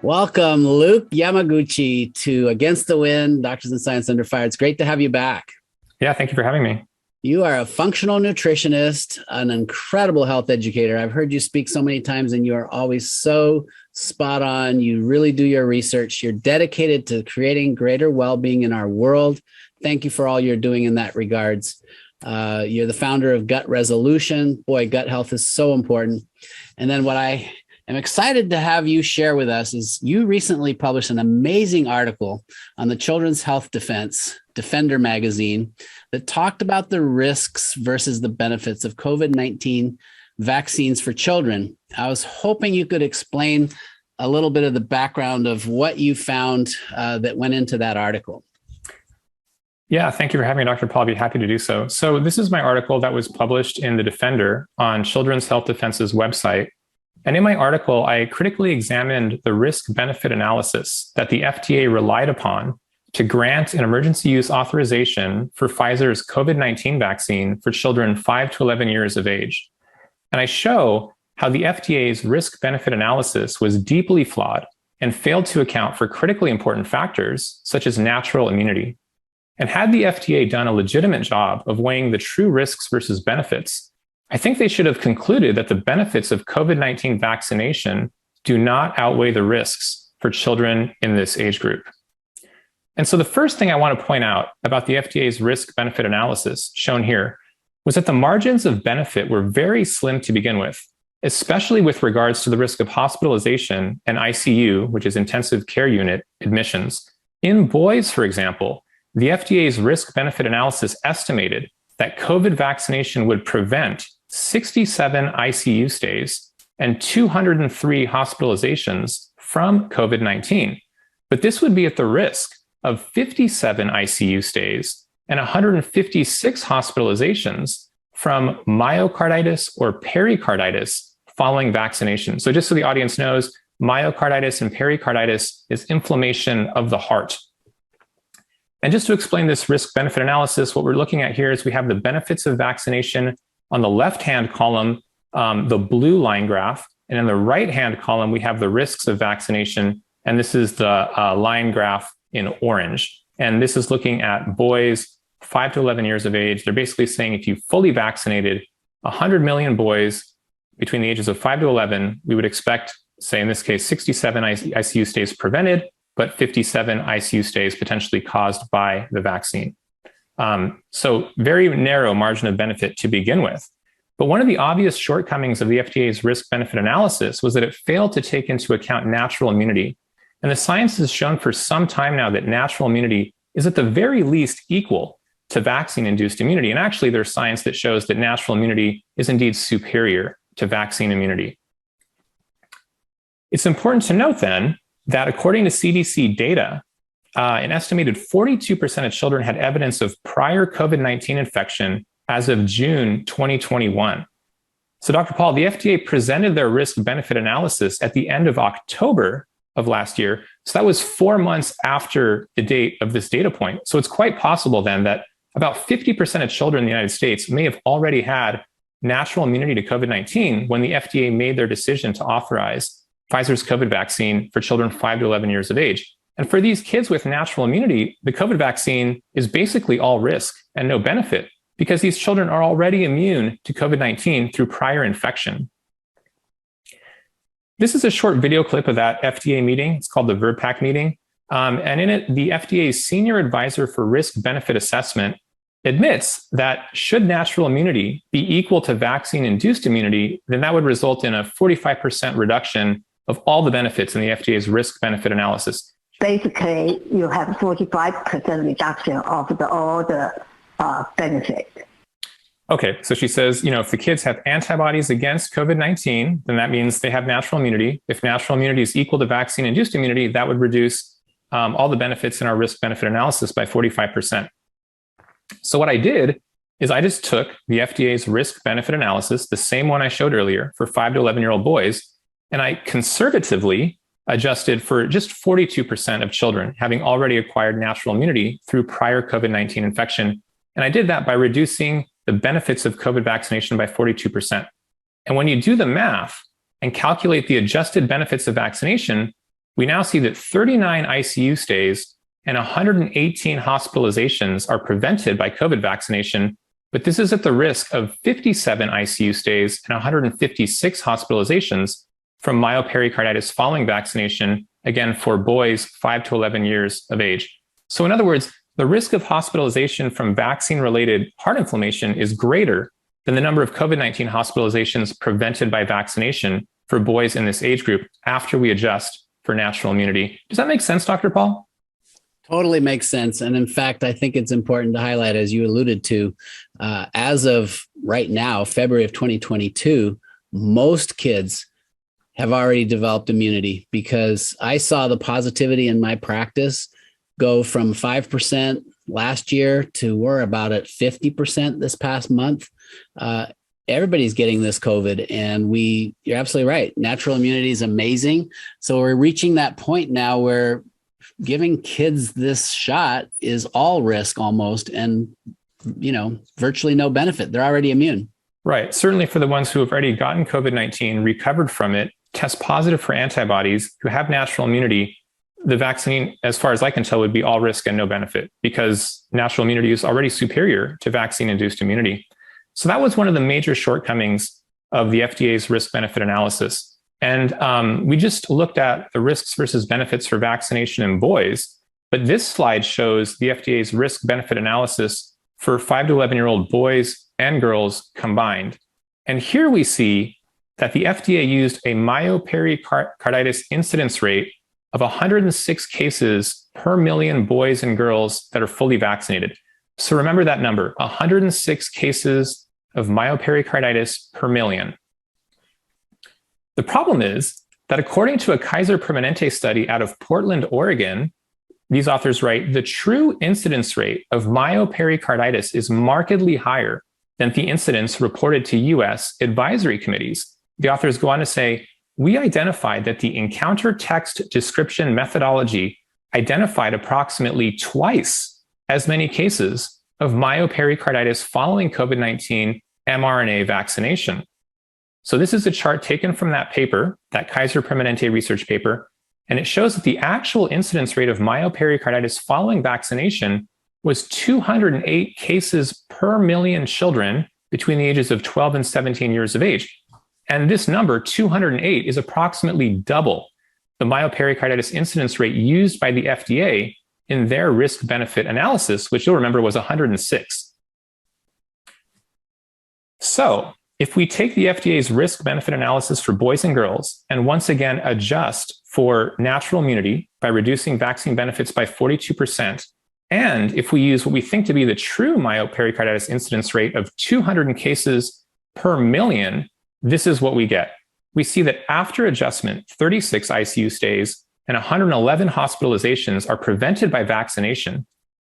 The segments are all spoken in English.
Welcome, Luke Yamaguchi, to Against the Wind, Doctors in Science Under Fire. It's great to have you back. Yeah, thank you for having me. You are a functional nutritionist, an incredible health educator. I've heard you speak so many times, and you are always so spot on. You really do your research. You're dedicated to creating greater well-being in our world. Thank you for all you're doing in that regards. You're the founder of Gut Resolution. Boy, gut health is so important. And then what I'm excited to have you share with us is you recently published an amazing article on the Children's Health Defender magazine that talked about the risks versus the benefits of COVID-19 vaccines for children. I was hoping you could explain a little bit of the background of what you found that went into that article. Yeah, thank you for having me, Dr. Paul. I'd be happy to do so. So this is my article that was published in the Defender on Children's Health Defense's website. And in my article, I critically examined the risk-benefit analysis that the FDA relied upon to grant an emergency use authorization for Pfizer's COVID-19 vaccine for children 5 to 11 years of age. And I show how the FDA's risk-benefit analysis was deeply flawed and failed to account for critically important factors such as natural immunity. And had the FDA done a legitimate job of weighing the true risks versus benefits, I think they should have concluded that the benefits of COVID-19 vaccination do not outweigh the risks for children in this age group. And so the first thing I want to point out about the FDA's risk-benefit analysis shown here was that the margins of benefit were very slim to begin with, especially with regards to the risk of hospitalization and ICU, which is intensive care unit admissions. In boys, for example, the FDA's risk-benefit analysis estimated that COVID vaccination would prevent 67 ICU stays and 203 hospitalizations from COVID-19. But this would be at the risk of 57 ICU stays and 156 hospitalizations from myocarditis or pericarditis following vaccination. So just so the audience knows, myocarditis and pericarditis is inflammation of the heart. And just to explain this risk-benefit analysis, what we're looking at here is we have the benefits of vaccination on the left-hand column, the blue line graph, and in the right-hand column, we have the risks of vaccination, and this is the line graph in orange. And this is looking at boys 5 to 11 years of age. They're basically saying if you fully vaccinated 100 million boys between the ages of 5 to 11, we would expect, say in this case, 67 ICU stays prevented, but 57 ICU stays potentially caused by the vaccine. So very narrow margin of benefit to begin with. But one of the obvious shortcomings of the FDA's risk-benefit analysis was that it failed to take into account natural immunity. And the science has shown for some time now that natural immunity is at the very least equal to vaccine-induced immunity. And actually, there's science that shows that natural immunity is indeed superior to vaccine immunity. It's important to note then that according to CDC data, an estimated 42% of children had evidence of prior COVID-19 infection as of June 2021. So Dr. Paul, the FDA presented their risk-benefit analysis at the end of October of last year. So that was 4 months after the date of this data point. So it's quite possible then that about 50% of children in the United States may have already had natural immunity to COVID-19 when the FDA made their decision to authorize Pfizer's COVID vaccine for children 5 to 11 years of age. And for these kids with natural immunity, the COVID vaccine is basically all risk and no benefit because these children are already immune to COVID-19 through prior infection. This is a short video clip of that FDA meeting. It's called the VRBPAC meeting. And in it, the FDA's senior advisor for risk-benefit assessment admits that should natural immunity be equal to vaccine-induced immunity, then that would result in a 45% reduction of all the benefits in the FDA's risk-benefit analysis. Basically, you have 45% reduction of all the benefit. Okay, so she says, if the kids have antibodies against COVID-19, then that means they have natural immunity. If natural immunity is equal to vaccine-induced immunity, that would reduce all the benefits in our risk-benefit analysis by 45%. So what I did is I just took the FDA's risk-benefit analysis, the same one I showed earlier for 5 to 11-year-old boys, and I conservatively adjusted for just 42% of children having already acquired natural immunity through prior COVID-19 infection. And I did that by reducing the benefits of COVID vaccination by 42%. And when you do the math and calculate the adjusted benefits of vaccination, we now see that 39 ICU stays and 118 hospitalizations are prevented by COVID vaccination, but this is at the risk of 57 ICU stays and 156 hospitalizations from myopericarditis following vaccination, again, for boys 5 to 11 years of age. So in other words, the risk of hospitalization from vaccine-related heart inflammation is greater than the number of COVID-19 hospitalizations prevented by vaccination for boys in this age group after we adjust for natural immunity. Does that make sense, Dr. Paul? Totally makes sense. And in fact, I think it's important to highlight, as you alluded to, as of right now, February of 2022, most kids have already developed immunity, because I saw the positivity in my practice go from 5% last year to we're about at 50% this past month. Everybody's getting this COVID, and you're absolutely right. Natural immunity is amazing. So we're reaching that point now where giving kids this shot is all risk almost, and, virtually no benefit. They're already immune. Right. Certainly for the ones who have already gotten COVID-19, recovered from it, test positive for antibodies, who have natural immunity, the vaccine, as far as I can tell, would be all risk and no benefit, because natural immunity is already superior to vaccine-induced immunity. So that was one of the major shortcomings of the FDA's risk-benefit analysis. And we just looked at the risks versus benefits for vaccination in boys, but this slide shows the FDA's risk-benefit analysis for 5 to 11-year-old boys and girls combined. And here we see that the FDA used a myopericarditis incidence rate of 106 cases per million boys and girls that are fully vaccinated. So remember that number, 106 cases of myopericarditis per million. The problem is that according to a Kaiser Permanente study out of Portland, Oregon, these authors write, the true incidence rate of myopericarditis is markedly higher than the incidence reported to US advisory committees. The authors go on to say, we identified that the encounter text description methodology identified approximately twice as many cases of myopericarditis following COVID-19 mRNA vaccination. So this is a chart taken from that paper, that Kaiser Permanente research paper, and it shows that the actual incidence rate of myopericarditis following vaccination was 208 cases per million children between the ages of 12 and 17 years of age. And this number, 208, is approximately double the myopericarditis incidence rate used by the FDA in their risk-benefit analysis, which you'll remember was 106. So if we take the FDA's risk-benefit analysis for boys and girls and once again adjust for natural immunity by reducing vaccine benefits by 42%, and if we use what we think to be the true myopericarditis incidence rate of 200 cases per million, this is what we get. We see that after adjustment, 36 ICU stays and 111 hospitalizations are prevented by vaccination,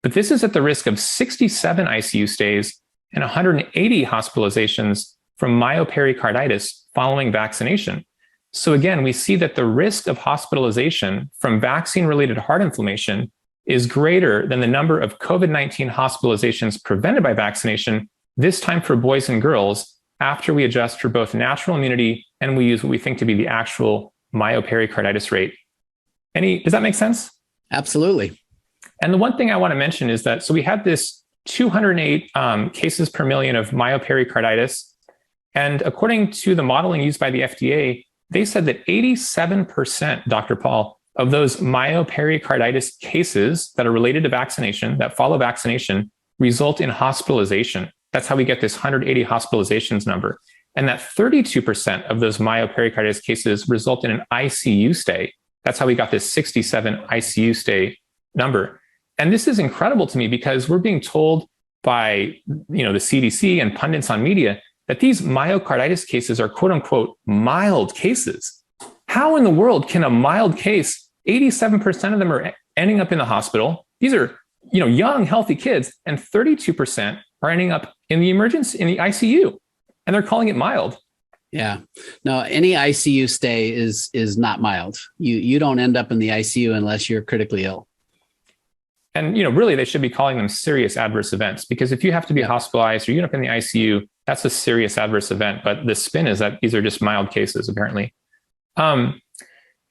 but this is at the risk of 67 ICU stays and 180 hospitalizations from myopericarditis following vaccination. So again, we see that the risk of hospitalization from vaccine-related heart inflammation is greater than the number of COVID-19 hospitalizations prevented by vaccination, this time for boys and girls, after we adjust for both natural immunity and we use what we think to be the actual myopericarditis rate. Does that make sense? Absolutely. And the one thing I want to mention is that, so we had this 208 cases per million of myopericarditis. And according to the modeling used by the FDA, they said that 87%, Dr. Paul, of those myopericarditis cases that are related to vaccination, that follow vaccination, result in hospitalization. That's how we get this 180 hospitalizations number. And that 32% of those myopericarditis cases result in an ICU stay. That's how we got this 67 ICU stay number. And this is incredible to me because we're being told by, the CDC and pundits on media that these myocarditis cases are quote unquote mild cases. How in the world can a mild case, 87% of them are ending up in the hospital? These are, young, healthy kids, and 32% are ending up in the ICU, and they're calling it mild. Yeah. No, any ICU stay is not mild. You don't end up in the ICU unless you're critically ill. And, really, they should be calling them serious adverse events, because if you have to be hospitalized or you end up in the ICU, that's a serious adverse event. But the spin is that these are just mild cases, apparently.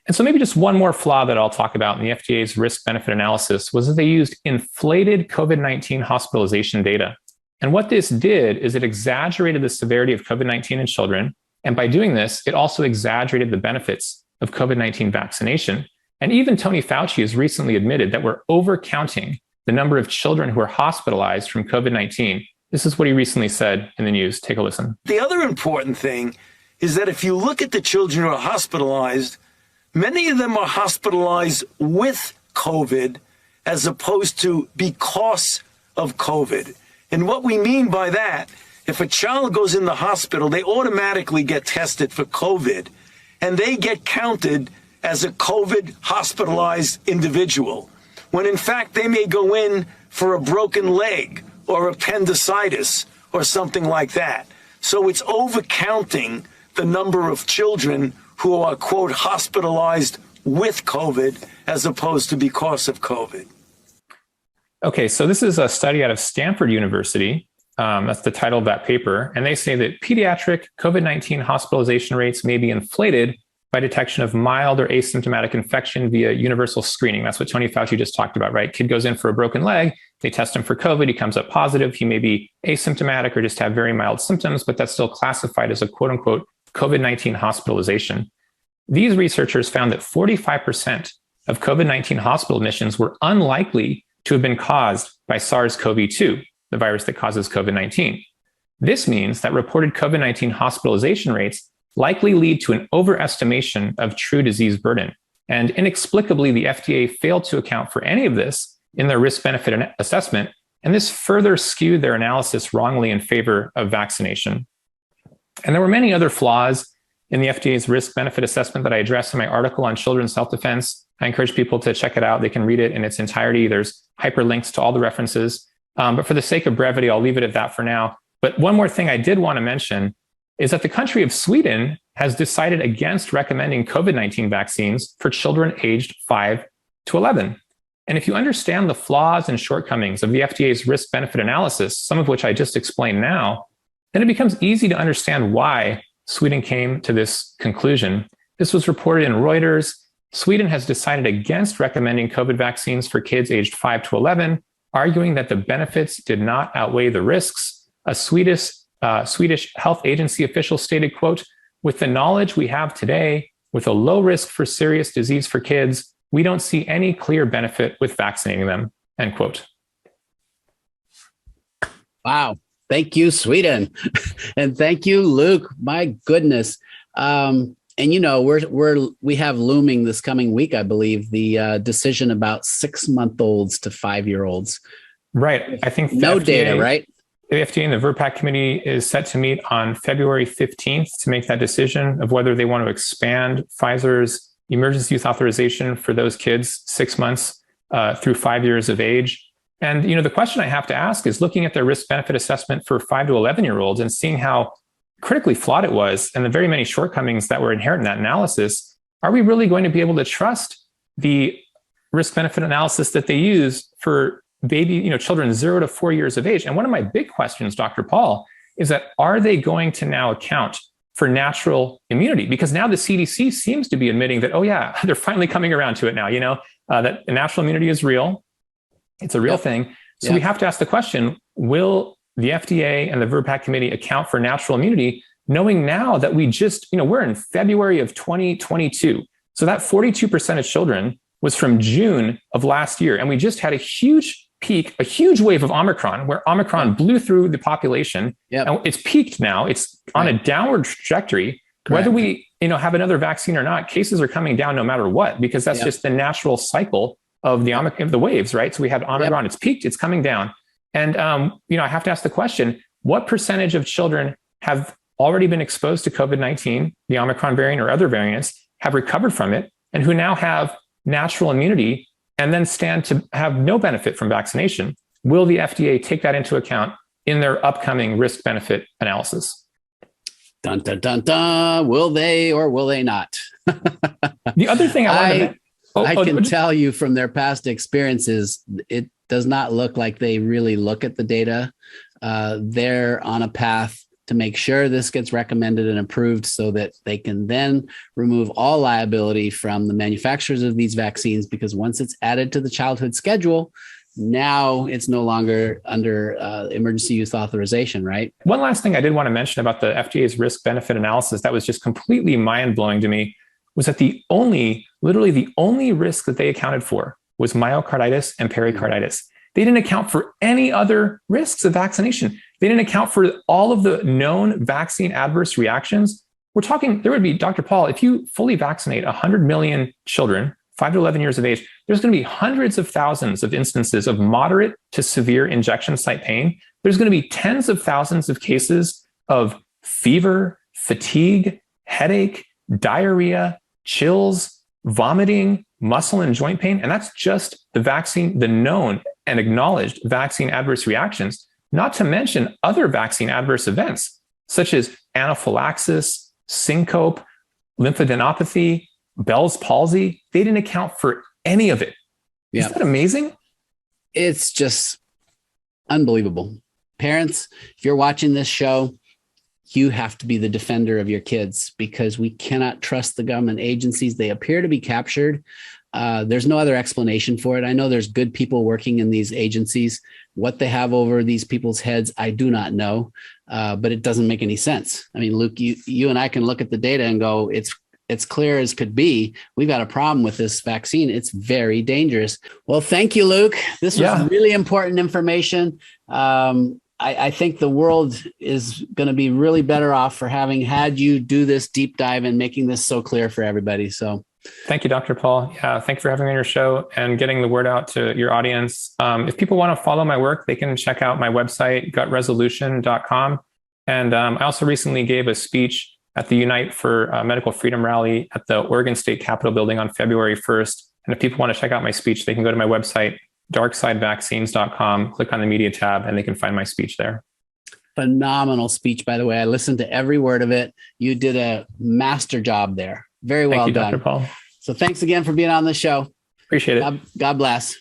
And so maybe just one more flaw that I'll talk about in the FDA's risk-benefit analysis was that they used inflated COVID-19 hospitalization data. And what this did is it exaggerated the severity of COVID-19 in children. And by doing this, it also exaggerated the benefits of COVID-19 vaccination. And even Tony Fauci has recently admitted that we're overcounting the number of children who are hospitalized from COVID-19. This is what he recently said in the news. Take a listen. The other important thing is that if you look at the children who are hospitalized, many of them are hospitalized with COVID as opposed to because of COVID. And what we mean by that, if a child goes in the hospital, they automatically get tested for COVID, and they get counted as a COVID hospitalized individual, when in fact they may go in for a broken leg or appendicitis or something like that. So it's overcounting the number of children who are, quote, hospitalized with COVID as opposed to because of COVID. Okay, so this is a study out of Stanford University. That's the title of that paper. And they say that pediatric COVID-19 hospitalization rates may be inflated by detection of mild or asymptomatic infection via universal screening. That's what Tony Fauci just talked about, right? Kid goes in for a broken leg, they test him for COVID, he comes up positive, he may be asymptomatic or just have very mild symptoms, but that's still classified as a quote unquote COVID-19 hospitalization. These researchers found that 45% of COVID-19 hospital admissions were unlikely to have been caused by SARS-CoV-2, the virus that causes COVID-19. This means that reported COVID-19 hospitalization rates likely lead to an overestimation of true disease burden. And inexplicably, the FDA failed to account for any of this in their risk-benefit assessment, and this further skewed their analysis wrongly in favor of vaccination. And there were many other flaws in the FDA's risk-benefit assessment that I addressed in my article on children's self-defense. I encourage people to check it out. They can read it in its entirety. There's hyperlinks to all the references. But for the sake of brevity, I'll leave it at that for now. But one more thing I did want to mention is that the country of Sweden has decided against recommending COVID-19 vaccines for children aged 5 to 11. And if you understand the flaws and shortcomings of the FDA's risk-benefit analysis, some of which I just explained now, then it becomes easy to understand why Sweden came to this conclusion. This was reported in Reuters. Sweden has decided against recommending COVID vaccines for kids aged 5 to 11, arguing that the benefits did not outweigh the risks. A Swedish health agency official stated, quote, "With the knowledge we have today, with a low risk for serious disease for kids, we don't see any clear benefit with vaccinating them," end quote. Wow. Thank you, Sweden. And thank you, Luke. My goodness. And you know, we have looming this coming week, I believe, the decision about 6-month-olds to 5-year-olds. Right. I think no data, right? The FDA and the VRBPAC committee is set to meet on February 15th to make that decision of whether they want to expand Pfizer's emergency use authorization for those kids 6 months through 5 years of age. And you know, the question I have to ask is, looking at their risk-benefit assessment for 5 to 11-year-olds and seeing how critically flawed it was and the very many shortcomings that were inherent in that analysis, are we really going to be able to trust the risk-benefit analysis that they use for children 0 to 4 years of age? And one of my big questions, Dr. Paul, is that are they going to now account for natural immunity? Because now the CDC seems to be admitting that, oh yeah, they're finally coming around to it now, that natural immunity is real. It's a real thing. So we have to ask the question, will the FDA and the VRBPAC committee account for natural immunity, knowing now that we just, we're in February of 2022. So that 42% of children was from June of last year. And we just had a huge peak, a huge wave of Omicron, where Omicron blew through the population. And it's peaked now. It's on a downward trajectory. Correct. Whether we have another vaccine or not, cases are coming down no matter what, because that's just the natural cycle of the waves, right? So we had Omicron, it's peaked, it's coming down. And, I have to ask the question, what percentage of children have already been exposed to COVID-19, the Omicron variant or other variants, have recovered from it, and who now have natural immunity and then stand to have no benefit from vaccination? Will the FDA take that into account in their upcoming risk-benefit analysis? Dun, dun, dun, dun. Will they or will they not? The other thing I can tell you from their past experiences, it does not look like they really look at the data. They're on a path to make sure this gets recommended and approved so that they can then remove all liability from the manufacturers of these vaccines, because once it's added to the childhood schedule, now it's no longer under emergency use authorization, right? One last thing I did want to mention about the FDA's risk-benefit analysis that was just completely mind-blowing to me was that literally the only risk that they accounted for was myocarditis and pericarditis. They didn't account for any other risks of vaccination. They didn't account for all of the known vaccine adverse reactions. We're talking, there would be, Dr. Paul, if you fully vaccinate 100 million children, 5 to 11 years of age, there's going to be hundreds of thousands of instances of moderate to severe injection site pain. There's going to be tens of thousands of cases of fever, fatigue, headache, diarrhea, chills, vomiting, muscle and joint pain. And that's just the vaccine, the known and acknowledged vaccine adverse reactions, not to mention other vaccine adverse events, such as anaphylaxis, syncope, lymphadenopathy, Bell's palsy. They didn't account for any of it. Yeah. Isn't that amazing? It's just unbelievable. Parents, if you're watching this show, you have to be the defender of your kids, because we cannot trust the government agencies. They appear to be captured. There's no other explanation for it. I know there's good people working in these agencies. What they have over these people's heads, I do not know, but it doesn't make any sense. I mean, Luke, you and I can look at the data and go, it's clear as could be. We've got a problem with this vaccine. It's very dangerous. Well, thank you, Luke. This was really important information. I think the world is going to be really better off for having had you do this deep dive and making this so clear for everybody. So thank you, Dr. Paul. Yeah, thank you for having me on your show and getting the word out to your audience. If people want to follow my work, they can check out my website, gutresolution.com. And I also recently gave a speech at the Unite for Medical Freedom Rally at the Oregon State Capitol building on February 1st. And if people want to check out my speech, they can go to my website, darksidevaccines.com, click on the media tab, and they can find my speech there. Phenomenal speech, by the way. I listened to every word of it. You did a master job there. Very well done. Thank you, Dr. Paul. So thanks again for being on the show. Appreciate it. God bless.